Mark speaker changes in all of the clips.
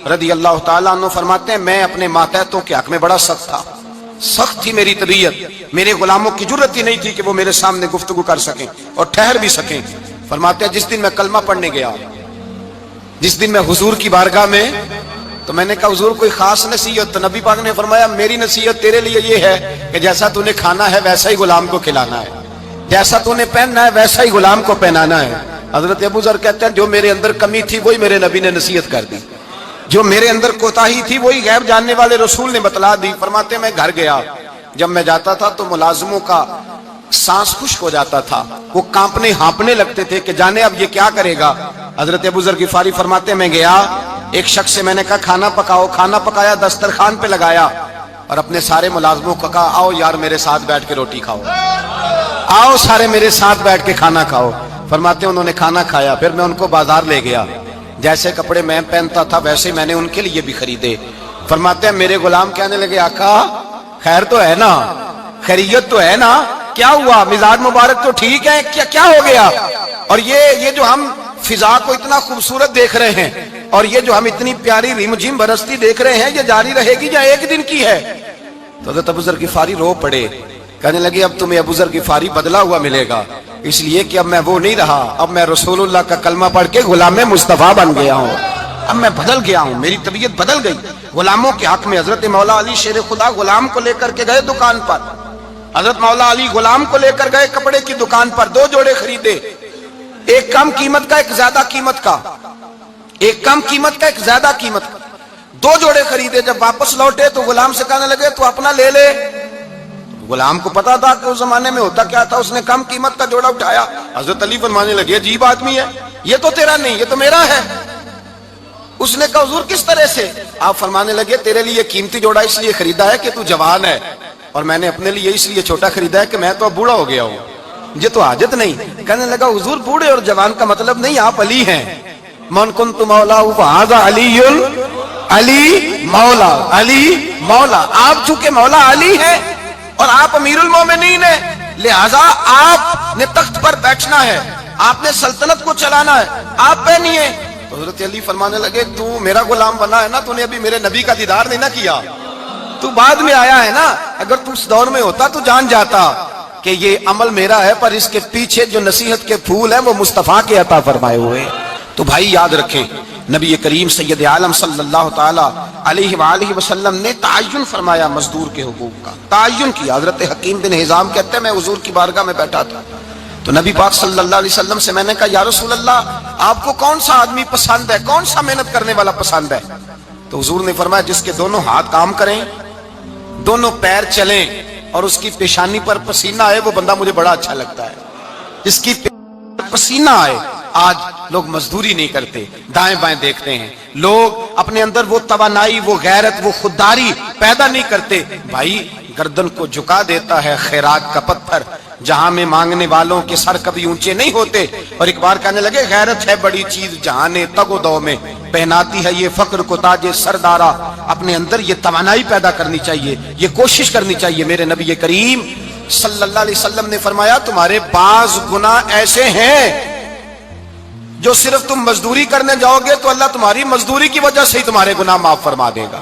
Speaker 1: رضی اللہ تعالیٰ عنہ فرماتے ہیں میں اپنے ماتحتوں کے حق میں بڑا سخت تھا، سخت تھی میری طبیعت، میرے غلاموں کی جرت ہی نہیں تھی کہ وہ میرے سامنے گفتگو کر سکیں اور ٹھہر بھی سکیں۔ فرماتے ہیں جس دن میں کلمہ پڑھنے گیا، جس دن میں حضور کی بارگاہ میں، تو میں نے کہا حضور کوئی خاص نصیحت؟ تو نبی پاک نے فرمایا میری نصیحت تیرے لیے یہ ہے کہ جیسا تو نے کھانا ہے ویسا ہی غلام کو کھلانا ہے، جیسا تو نے پہننا ہے ویسا ہی غلام کو پہنانا ہے۔ حضرت ابو ذر کہتے ہیں جو میرے اندر کمی تھی وہی میرے نبی نے نصیحت کر دی، جو میرے اندر کوتاہی تھی وہی غیب جاننے والے رسول نے بتلا دی۔ فرماتے ہیں میں گھر گیا، جب میں جاتا تھا تو ملازموں کا سانس خشک ہو جاتا تھا، وہ کانپنے ہانپنے لگتے تھے کہ جانے اب یہ کیا کرے گا۔ حضرت ابو ذر غفاری فرماتے ہیں میں گیا، ایک شخص سے میں نے کہا کھانا پکاؤ، کھانا پکایا، دسترخوان پہ لگایا اور اپنے سارے ملازموں کو کہا آؤ یار میرے ساتھ بیٹھ کے روٹی کھاؤ، آؤ سارے میرے ساتھ بیٹھ کے کھانا کھاؤ۔ فرماتے ہیں انہوں نے کھانا کھایا، پھر میں ان کو بازار لے گیا، جیسے کپڑے میں پہنتا تھا ویسے میں نے ان کے لیے بھی خریدے۔ فرماتے ہیں میرے غلام کہنے لگے آقا خیر تو ہے نا، خیریت تو ہے نا، کیا ہوا؟ مزاج مبارک تو ٹھیک ہے، کیا ہو گیا؟ اور یہ جو ہم فضا کو اتنا خوبصورت دیکھ رہے ہیں اور یہ جو ہم اتنی پیاری ریم جھم برستی دیکھ رہے ہیں، یہ جاری رہے گی یا ایک دن کی ہے؟ تو حضرت ابو ذر غفاری رو پڑے، کہنے لگے اب تمہیں ابو ذر غفاری بدلا ہوا ملے گا، اس لیے کہ اب میں وہ نہیں رہا، اب میں رسول اللہ کا کلمہ پڑھ کے غلام مصطفیٰ بن گیا ہوں، اب میں بدل گیا ہوں، میری طبیعت بدل گئی۔ غلاموں کے حق میں حضرت مولا علی شیر خدا غلام کو لے کر کے گئے دکان پر، حضرت مولا علی غلام کو لے کر گئے کپڑے کی دکان پر، 2 جوڑے خریدے، ایک کم قیمت کا ایک زیادہ قیمت کا، ایک کم قیمت کا ایک زیادہ قیمت کا، 2 جوڑے خریدے۔ جب واپس لوٹے تو غلام سے کہنے لگے تو اپنا لے لے۔ غلام کو پتا تھا کہ اس زمانے میں ہوتا کیا تھا، اس نے کم قیمت کا جوڑا اٹھایا۔ حضرت علی فرمانے لگے عجیب آدمی ہے، یہ تو تیرا نہیں، یہ تو میرا ہے۔ اس نے کہا حضور کس طرح سے؟ آپ فرمانے لگے تیرے لیے قیمتی جوڑا اس لیے خریدا ہے کہ تو جوان ہے، اور میں نے اپنے لیے اس لیے چھوٹا خریدا ہے کہ میں تو اب بوڑھا ہو گیا ہوں، مجھے تو حاجت نہیں۔ کہنے لگا حضور بوڑھے اور جوان کا مطلب نہیں، آپ علی ہیں، من کنت مولا فہذا علی، علی مولا، علی مولا، آپ چونکہ مولا علی ہیں اور آپ امیر المومنین ہیں، لہذا آپ نے تخت پر بیٹھنا ہے، آپ نے سلطنت کو چلانا ہے، آپ پہ نہیں ہے۔ حضرت علی فرمانے لگے تو میرا غلام بنا ہے نا، تو نے ابھی میرے نبی کا دیدار نہیں نہ کیا، تو بعد میں آیا ہے نا، اگر تو اس دور میں ہوتا تو جان جاتا کہ یہ عمل میرا ہے، پر اس کے پیچھے جو نصیحت کے پھول ہیں وہ مصطفیٰ کے عطا فرمائے ہوئے۔ تو بھائی یاد رکھیں نبی کریم سید عالم صلی اللہ تعالی علیہ وآلہ وسلم نے تعین فرمایا مزدور کے حقوق کا، تعین کیا۔ حضرت حکیم بن حزام کہتے ہیں میں حضور کی بارگاہ میں بیٹھا تھا تو نبی پاک صلی اللہ علیہ وسلم سے میں نے کہا یا رسول اللہ آپ کو کون سا آدمی پسند ہے، کون سا محنت کرنے والا پسند ہے؟ تو حضور نے فرمایا جس کے دونوں ہاتھ کام کریں، دونوں پیر چلیں اور اس کی پیشانی پر پسینہ آئے، وہ بندہ مجھے بڑا اچھا لگتا ہے۔ جس کی پسینہ آئے، آج لوگ مزدوری نہیں کرتے، دائیں بائیں دیکھتے ہیں، لوگ اپنے اندر وہ توانائی، وہ غیرت، وہ خودداری پیدا نہیں کرتے۔ بھائی گردن کو جھکا دیتا ہے خیرات کا پتھر، جہاں میں مانگنے والوں کے سر کبھی اونچے نہیں ہوتے۔ اور ایک بار کہنے لگے غیرت ہے بڑی چیز جہاں نے تگ و دو میں، پہناتی ہے یہ فقر کو تاج سردارا۔ اپنے اندر یہ توانائی پیدا کرنی چاہیے، یہ کوشش کرنی چاہیے۔ میرے نبی کریم صلی اللہ علیہ وسلم نے فرمایا تمہارے بعض گناہ ایسے ہیں جو صرف تم مزدوری کرنے جاؤ گے تو اللہ تمہاری مزدوری کی وجہ سے ہی تمہارے گناہ معاف فرما دے گا،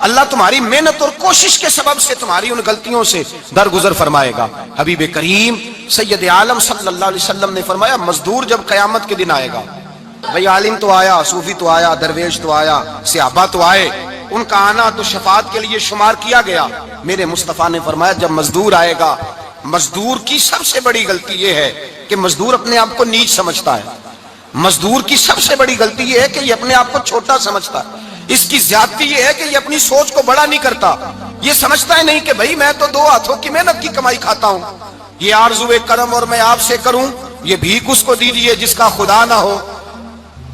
Speaker 1: اللہ تمہاری محنت اور کوشش کے سبب سے تمہاری ان غلطیوں سے درگزر فرمائے گا۔ حبیب کریم سید عالم صلی اللہ علیہ وسلم نے فرمایا مزدور جب قیامت کے دن آئے گا، بھئی عالم تو آیا، صوفی تو آیا، درویش تو آیا، صحابہ تو آئے، ان کا آنا تو شفاعت کے لیے شمار کیا گیا۔ میرے مصطفیٰ نے فرمایا جب مزدور آئے گا، مزدور کی سب سے بڑی غلطی یہ ہے کہ مزدور اپنے آپ کو نیچ سمجھتا ہے، مزدور کی سب سے بڑی غلطی یہ ہے کہ یہ اپنے آپ کو چھوٹا سمجھتا ہے، اس کی زیادتی یہ ہے کہ یہ اپنی سوچ کو بڑا نہیں کرتا، یہ سمجھتا ہے نہیں کہ بھئی میں تو 2 ہاتھوں کی محنت کی کمائی کھاتا ہوں، یہ آرزو کرم اور میں آپ سے کروں، یہ بھیک اس کو دیجیے جس کا خدا نہ ہو۔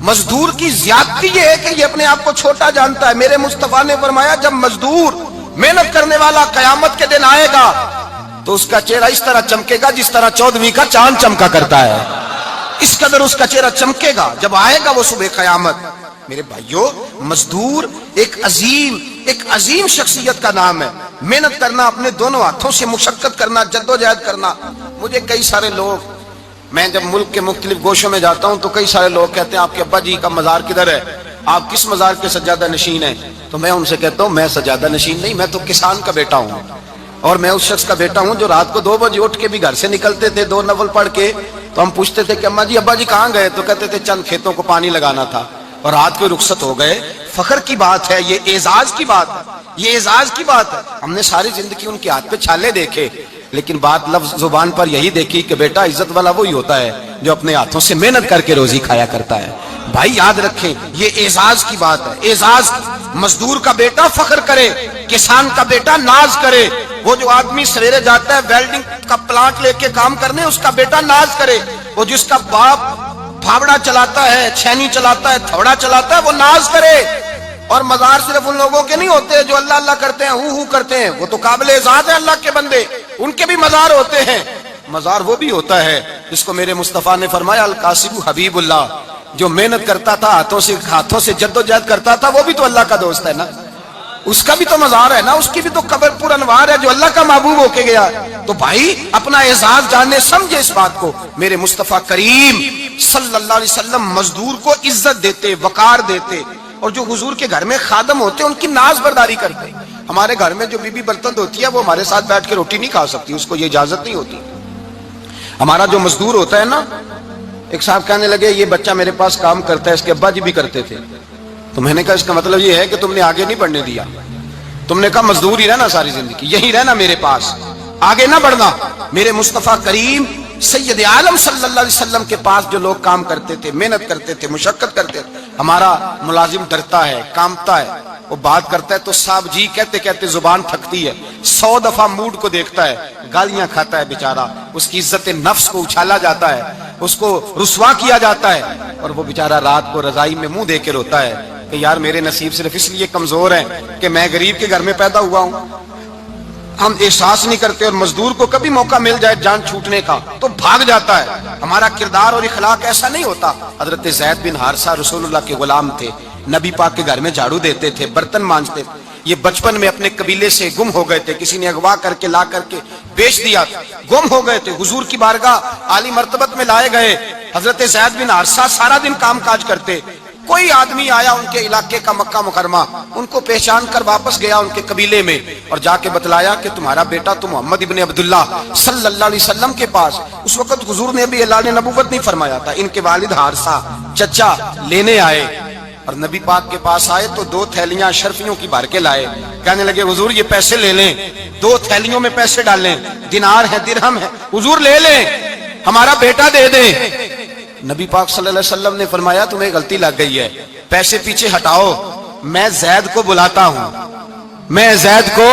Speaker 1: مزدور کی زیادتی یہ ہے کہ یہ اپنے آپ کو چھوٹا جانتا ہے۔ میرے مصطفیٰ نے فرمایا جب مزدور محنت کرنے والا قیامت کے دن آئے گا تو اس کا چہرہ اس طرح چمکے گا جس طرح 14ویں کا چاند چمکا کرتا ہے، اس قدر اس کا چہرہ چمکے گا جب آئے گا وہ صبح قیامت۔ میرے بھائیو مزدور ایک عظیم شخصیت کا نام ہے، محنت کرنا، اپنے دونوں ہاتھوں سے مشقت کرنا، جدوجہد کرنا۔ مجھے کئی سارے لوگ، میں جب ملک کے مختلف گوشوں میں جاتا ہوں تو کئی سارے لوگ کہتے ہیں آپ کے ابا جی کا مزار کدھر ہے، آپ کس مزار کے سجادہ نشین ہیں؟ تو میں ان سے کہتا ہوں میں سجادہ نشین نہیں، میں تو کسان کا بیٹا ہوں، اور میں اس شخص کا بیٹا ہوں جو رات کو 2 بجے اٹھ کے بھی گھر سے نکلتے تھے 2 نفل پڑھ کے، تو ہم پوچھتے تھے کہ اماں جی ابا جی کہاں گئے؟ تو کہتے تھے چند کھیتوں کو پانی لگانا تھا، اور رات کو رخصت ہو گئے۔ فخر کی بات ہے، یہ اعزاز کی بات ہے، یہ اعزاز کی بات ہے۔ ہم نے ساری زندگی ان کے ہاتھ پہ چھالے دیکھے، لیکن بات لفظ زبان پر یہی دیکھی کہ بیٹا عزت والا وہی ہوتا ہے جو اپنے ہاتھوں سے محنت کر کے روزی کھایا کرتا ہے۔ بھائی یاد رکھیں یہ اعزاز کی بات ہے، اعزاز کی۔ مزدور کا بیٹا فخر کرے، کسان کا بیٹا ناز کرے۔ وہ جو آدمی سویرے جاتا ہے ویلڈنگ کا پلانٹ لے کے کام کرنے، اس کا بیٹا ناز کرے۔ وہ جس کا باپ پھاوڑا چلاتا ہے، چھینی چلاتا ہے، تھوڑا چلاتا ہے، وہ ناز کرے۔ اور مزار صرف ان لوگوں کے نہیں ہوتے جو اللہ اللہ کرتے ہیں، ہو کرتے ہیں، وہ تو قابل اعزاز ہے اللہ کے بندے، ان کے بھی مزار ہوتے ہیں۔ مزار وہ بھی ہوتا ہے جس کو میرے مصطفیٰ نے فرمایا القاسب حبیب اللہ، جو محنت کرتا تھا، ہاتھوں سے جد و جہد کرتا تھا، وہ بھی تو اللہ کا دوست ہے نا، اس کا بھی تو مزار ہے نا، اس کی بھی تو قبر پر انوار ہے جو اللہ کا محبوب ہو کے گیا۔ تو بھائی اپنا اعزاز جاننے سمجھے اس بات کو۔ میرے مصطفیٰ کریم صلی اللہ علیہ وسلم مزدور کو عزت دیتے، وقار دیتے، اور جو حضور کے گھر میں خادم ہوتے ان کی ناز برداری کرتے۔ ہمارے گھر میں جو بی بی برتن دھوتی ہے وہ ہمارے ساتھ بیٹھ کے روٹی نہیں کھا سکتی، اس کو یہ اجازت نہیں ہوتی۔ ہمارا جو مزدور ہوتا ہے نا، ایک صاحب کہنے لگے یہ بچہ میرے پاس کام کرتا ہے، اس کے ابا جی بھی کرتے تھے، تو میں نے کہا اس کا مطلب یہ ہے کہ تم نے آگے نہیں بڑھنے دیا، تم نے کہا مزدور ہی رہنا ساری زندگی، یہی رہنا میرے پاس، آگے نہ بڑھنا۔ میرے مصطفیٰ کریم سید عالم صلی اللہ علیہ وسلم کے پاس جو لوگ کام کرتے تھے، محنت کرتے تھے، مشقت کرتے تھے، ہمارا ملازم ڈرتا ہے، کامتا ہے، وہ بات کرتا ہے تو صاحب جی کہتے کہتے زبان تھکتی ہے، 100 دفعہ موڈ کو دیکھتا ہے، گالیاں کھاتا ہے بیچارہ، اس کی عزت نفس کو اچھالا جاتا ہے، اس کو رسوا کیا جاتا ہے، اور وہ بیچارہ رات کو رضائی میں منہ دے کے روتا ہے کہ یار میرے نصیب صرف اس لیے کمزور ہیں کہ میں غریب کے گھر میں پیدا ہوا ہوں۔ ہم احساس نہیں کرتے، اور مزدور کو کبھی موقع مل جائے جان چھوٹنے کا تو بھاگ جاتا ہے۔ ہمارا کردار اور اخلاق ایسا نہیں ہوتا۔ حضرت زید بن حارثہ رسول اللہ کے غلام تھے، نبی پاک کے گھر میں جھاڑو دیتے تھے، برتن مانجتے تھے۔ یہ بچپن میں اپنے قبیلے سے گم ہو گئے تھے، کسی نے اغوا کر کے لا کر کے بیچ دیا، گم ہو گئے تھے، حضور کی بارگاہ عالی مرتبت میں لائے گئے۔ حضرت زید بن حارثہ سارا دن کام کاج کرتے، کوئی آدمی آیا ان کے علاقے کا مکہ مکرمہ، ان کو پہچان کر واپس گیا ان کے قبیلے میں، اور جا کے بتلایا کہ تمہارا بیٹا تو محمد ابن عبداللہ صلی اللہ علیہ وسلم کے پاس۔ اس وقت حضور نے بھی اعلان نبوت نہیں فرمایا تھا۔ ان کے والد حارثہ چچا لینے آئے، اور نبی پاک کے پاس آئے تو 2 تھیلیاں اشرفیوں کی بھر کے لائے، کہنے لگے حضور یہ پیسے لے لیں، 2 تھیلیوں میں پیسے ڈالیں، دینار ہے درہم ہے، حضور لے لیں، ہمارا بیٹا دے دیں۔ نبی پاک صلی اللہ علیہ وسلم نے فرمایا تمہیں غلطی لگ گئی ہے، پیسے پیچھے ہٹاؤ، میں زید کو بلاتا ہوں، میں زید کو،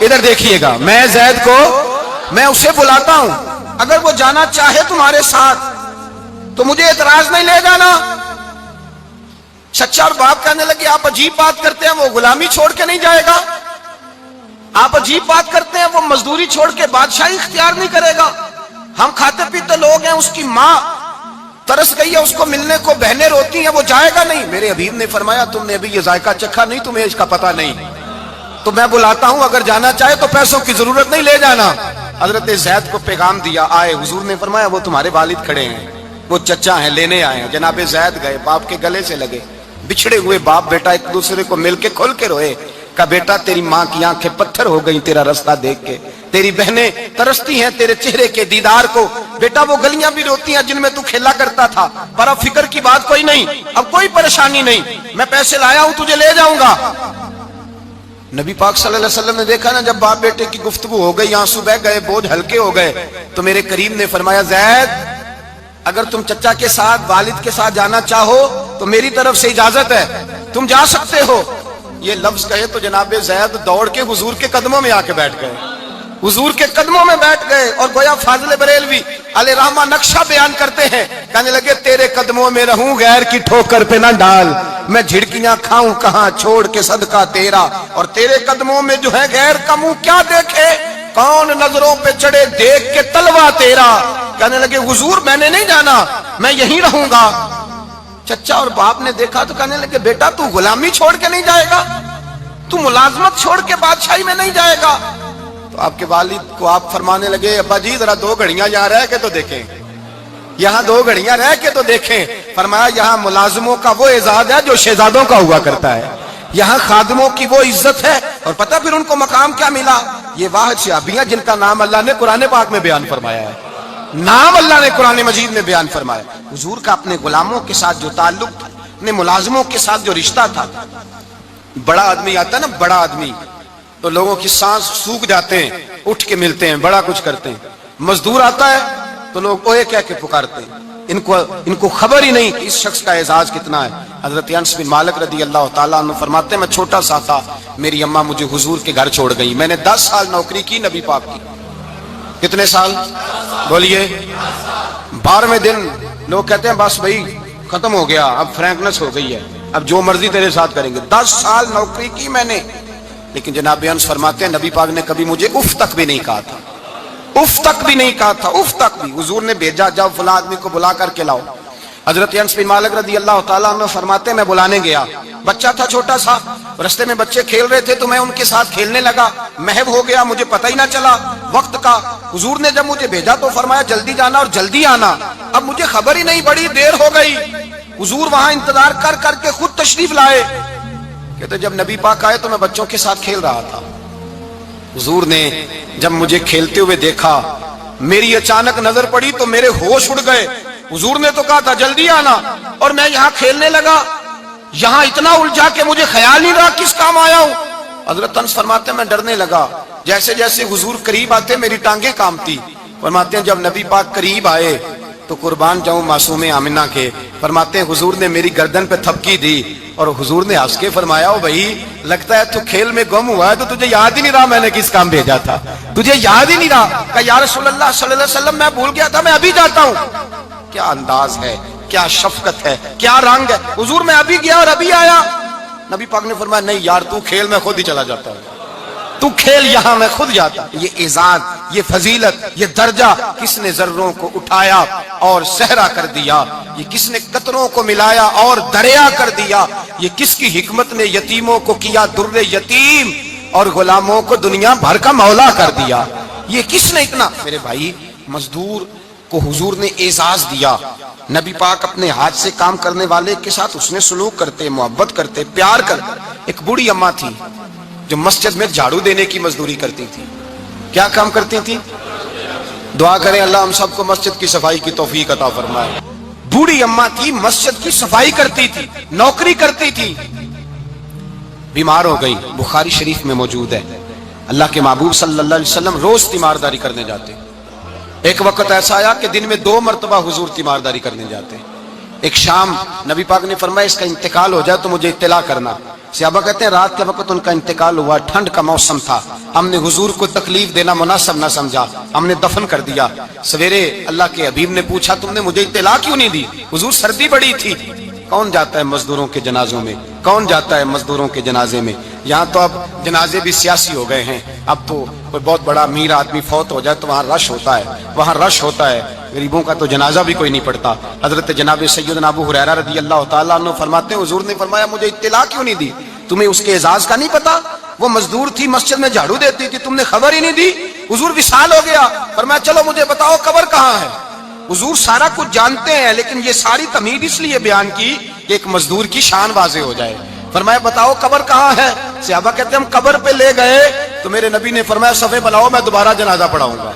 Speaker 1: ادھر دیکھیے گا، میں زید کو، میں اسے بلاتا ہوں، اگر وہ جانا چاہے تمہارے ساتھ تو مجھے اعتراض نہیں لے جانا۔ چچا اور باپ کہنے لگے آپ عجیب بات کرتے ہیں، وہ غلامی چھوڑ کے نہیں جائے گا، آپ عجیب بات کرتے ہیں، وہ مزدوری چھوڑ کے بادشاہی اختیار نہیں کرے گا، ہم کھاتے پیتے لوگ ہیں، اس کی ماں ترس گئی ہے، اس کو ملنے کو بہنیں روتی ہیں، وہ جائے گا نہیں۔ میرے حبیب نے فرمایا تم نے ابھی یہ ذائقہ چکھا نہیں، تمہیں اس کا پتہ نہیں، تو میں بلاتا ہوں، اگر جانا چاہے تو پیسوں کی ضرورت نہیں، لے جانا۔ حضرت زید کو پیغام دیا، آئے، حضور نے فرمایا وہ تمہارے والد کھڑے ہیں، وہ چچا ہیں، لینے آئے ہیں۔ جناب زید گئے، باپ کے گلے سے لگے، بچھڑے ہوئے باپ بیٹا ایک دوسرے کو مل کے کھل کے روئے، کہا بیٹا تیری ماں کی آنکھیں پتھر ہو گئی تیرا رستہ دیکھ کے، تیری بہنیں ترستی ہیں تیرے چہرے کے دیدار کو، بیٹا وہ گلیاں بھی روتی ہیں جن میں تو کھیلا کرتا تھا، پر اب فکر کی بات کوئی نہیں، اب کوئی پریشانی نہیں، میں پیسے لایا ہوں تجھے لے جاؤں گا۔ نبی پاک صلی اللہ علیہ وسلم نے دیکھا نا جب باپ بیٹے کی گفتگو ہو گئی، آنسو بہ گئے، بوجھ ہلکے ہو گئے، تو میرے کریم نے فرمایا زید اگر تم چچا کے ساتھ والد کے ساتھ جانا چاہو تو میری طرف سے اجازت ہے، تم جا سکتے ہو۔ یہ لفظ کہے تو جناب زید دوڑ کے حضور کے قدموں میں آ کے بیٹھ گئے، حضور کے قدموں میں بیٹھ گئے، اور گویا فاضل بریلوی علیہ رحمہ نقشہ بیان کرتے ہیں، کہنے لگے تیرے قدموں میں رہوں غیر کی ٹھوکر پہ نہ ڈال، میں جھڑکیاں کھاؤں کہاں چھوڑ کے صدقہ تیرا، اور تیرے قدموں میں جو ہے غیر کا منہ کیا دیکھے، کون نظروں پہ چڑھے دیکھ کے تلوا تیرا۔ کہنے لگے حضور میں نے نہیں جانا، میں یہیں رہوں گا۔ چچا اور باپ نے دیکھا تو کہنے لگے بیٹا تو غلامی چھوڑ کے نہیں جائے گا، تو ملازمت چھوڑ کے بادشاہی میں نہیں جائے گا۔ تو آپ کے والد کو آپ فرمانے لگے ابا جی ذرا 2 گھڑیاں یہاں رہ کے تو دیکھیں، یہاں 2 گھڑیاں رہ کے تو دیکھیں. فرمایا یہاں ملازموں کا وہ اعزاز ہے جو شہزادوں کا ہوا کرتا ہے, یہاں خادموں کی وہ عزت ہے. اور پتہ پھر ان کو مقام کیا ملا؟ یہ واحد صحابیاں جن کا نام اللہ نے قرآن پاک میں بیان فرمایا ہے, نام اللہ نے قرآن مجید میں بیان فرمایا. حضور کا اپنے غلاموں کے ساتھ جو تعلق تھا, اپنے ملازموں کے ساتھ جو رشتہ تھا. بڑا آدمی آتا ہے نا, بڑا آدمی, تو لوگوں کی سانس سوکھ جاتے ہیں, اٹھ کے ملتے ہیں, بڑا کچھ کرتے ہیں. مزدور آتا ہے تو لوگ اوے کہہ کے پکارتے ہیں. ان کو خبر ہی نہیں کہ اس شخص کا اعزاز کتنا ہے. حضرت انس بن مالک رضی اللہ تعالیٰ عنہ فرماتے ہیں میں چھوٹا سا تھا, میری اماں مجھے حضور کے گھر چھوڑ گئی. میں نے 10 سال نوکری کی نبی پاک کی. کتنے سال بولیے؟ 12ویں دن لوگ کہتے ہیں بس بھائی ختم ہو گیا, اب فرینکنس ہو گئی ہے, اب جو مرضی تیرے ساتھ کریں گے. 10 سال نوکری کی میں نے, لیکن جناب انس فرماتے ہیں نبی پاک نے کبھی مجھے اف تک بھی نہیں کہا تھا, اف تک بھی نہیں کہا تھا, اف تک بھی. حضور نے بھیجا جاؤ فلاں آدمی کو بلا کر کے لاؤ. حضرت انس بن مالک رضی اللہ تعالیٰ عنہ فرماتے ہیں میں بلانے گیا, بچہ تھا چھوٹا سا, رستے میں بچے کھیل رہے تھے تو میں ان کے ساتھ کھیلنے لگا, محو ہو گیا, مجھے پتہ ہی نہ چلا وقت کا. حضور نے جب مجھے بھیجا تو فرمایا جلدی جانا اور جلدی آنا. اب مجھے خبر ہی نہیں, بڑی دیر ہو گئی. حضور وہاں انتظار کر کر کے خود تشریف لائے. کہتے جب نبی پاک آئے تو میں بچوں کے ساتھ کھیل رہا تھا. حضور نے جب مجھے کھیلتے ہوئے دیکھا, میری اچانک نظر پڑی تو میرے ہوش اڑ گئے. حضور نے تو کہا تھا جلدی آنا, اور میں یہاں کھیلنے لگا, یہاں اتنا الجھا کہ مجھے خیال نہیں رہا کس کام آیا ہوں. حضرت انس فرماتے ہیں میں ڈرنے لگا, جیسے جیسے حضور قریب آتے میری ٹانگیں کانپتی. فرماتے ہیں جب نبی پاک قریب آئے تو قربان جاؤں معصوم آمنہ کے, فرماتے ہیں حضور نے میری گردن پہ تھپکی دی اور حضور نے ہنس کے فرمایا او بھائی لگتا ہے تو کھیل میں گم ہوا ہے تو تجھے یاد ہی نہیں رہا میں نے کس کام بھیجا تھا, تجھے یاد ہی نہیں رہا. کہا یا رسول اللہ صلی اللہ علیہ وسلم میں بھول گیا تھا, میں ابھی جاتا ہوں. کیا انداز ہے, کیا شفقت ہے, کیا رنگ ہے. حضور میں ابھی گیا اور ابھی آیا. نبی پاک نے فرمایا نہیں یار تو کھیل میں خود ہی چلا جاتا ہے, تو کھیل یہاں میں خود جاتا. یہ اعزاز, یہ فضیلت, یہ درجہ کس نے ذروں کو اٹھایا اور صحرا کر دیا, یہ کس نے قطروں کو ملایا اور دریا کر دیا, یہ کس کی حکمت نے یتیموں کو کیا در یتیم اور غلاموں کو دنیا بھر کا مولا کر دیا. یہ کس نے اتنا. میرے بھائی مزدور کو حضور نے اعزاز دیا. نبی پاک اپنے ہاتھ سے کام کرنے والے کے ساتھ اس نے سلوک کرتے, محبت کرتے, پیار کرتے. ایک بوڑھی اماں تھی جو مسجد میں جھاڑو دینے کی مزدوری کرتی تھی. کیا کام کرتی تھی؟ دعا کریں اللہ ہم سب کو مسجد کی صفائی کی توفیق عطا فرمائے. بوڑھی اماں تھی, مسجد کی صفائی کرتی تھی, نوکری کرتی تھی, بیمار ہو گئی. بخاری شریف میں موجود ہے اللہ کے محبوب صلی اللہ علیہ وسلم روز تیمارداری کرنے جاتے. ایک وقت ایسا آیا کہ دن میں 2 مرتبہ حضور تیمارداری کرنے جاتے. ایک شام نبی پاک نے فرمایا اس کا انتقال ہو جائے تو مجھے اطلاع کرنا. صحابہ کہتے ہیں رات کے وقت ان کا انتقال ہوا, ٹھنڈ کا موسم تھا, ہم نے حضور کو تکلیف دینا مناسب نہ سمجھا, ہم نے دفن کر دیا. سویرے اللہ کے حبیب نے پوچھا تم نے مجھے اطلاع کیوں نہیں دی؟ حضور سردی بڑی تھی. کون جاتا ہے مزدوروں کے جنازوں میں, کون جاتا ہے مزدوروں کے جنازے میں. یہاں تو اب جنازے بھی سیاسی ہو گئے ہیں. اب تو کوئی بہت بڑا امیر آدمی فوت ہو جائے تو وہاں رش ہوتا ہے, وہاں رش ہوتا ہے. غریبوں کا تو جنازہ بھی کوئی نہیں پڑتا. حضرت جناب سیدنا ابو ہریرہ رضی اللہ تعالیٰ عنہ فرماتے ہیں حضور نے فرمایا مجھے اطلاع کیوں نہیں دی؟ تمہیں اس کے اعزاز کا نہیں پتا؟ وہ مزدور تھی, مسجد میں جھاڑو دیتی تھی, تم نے خبر ہی نہیں دی. حضور وصال ہو گیا, فرمایا چلو مجھے بتاؤ قبر کہاں ہے. حضور سارا کچھ جانتے ہیں لیکن یہ ساری تمہید اس لیے بیان کی کہ ایک مزدور کی شان واضح ہو جائے. فرمایا بتاؤ قبر کہاں ہے. صحابہ کہتے ہیں ہم قبر پہ لے گئے تو میرے نبی نے فرمایا صفے بلاؤ میں دوبارہ جنازہ پڑھاؤں گا.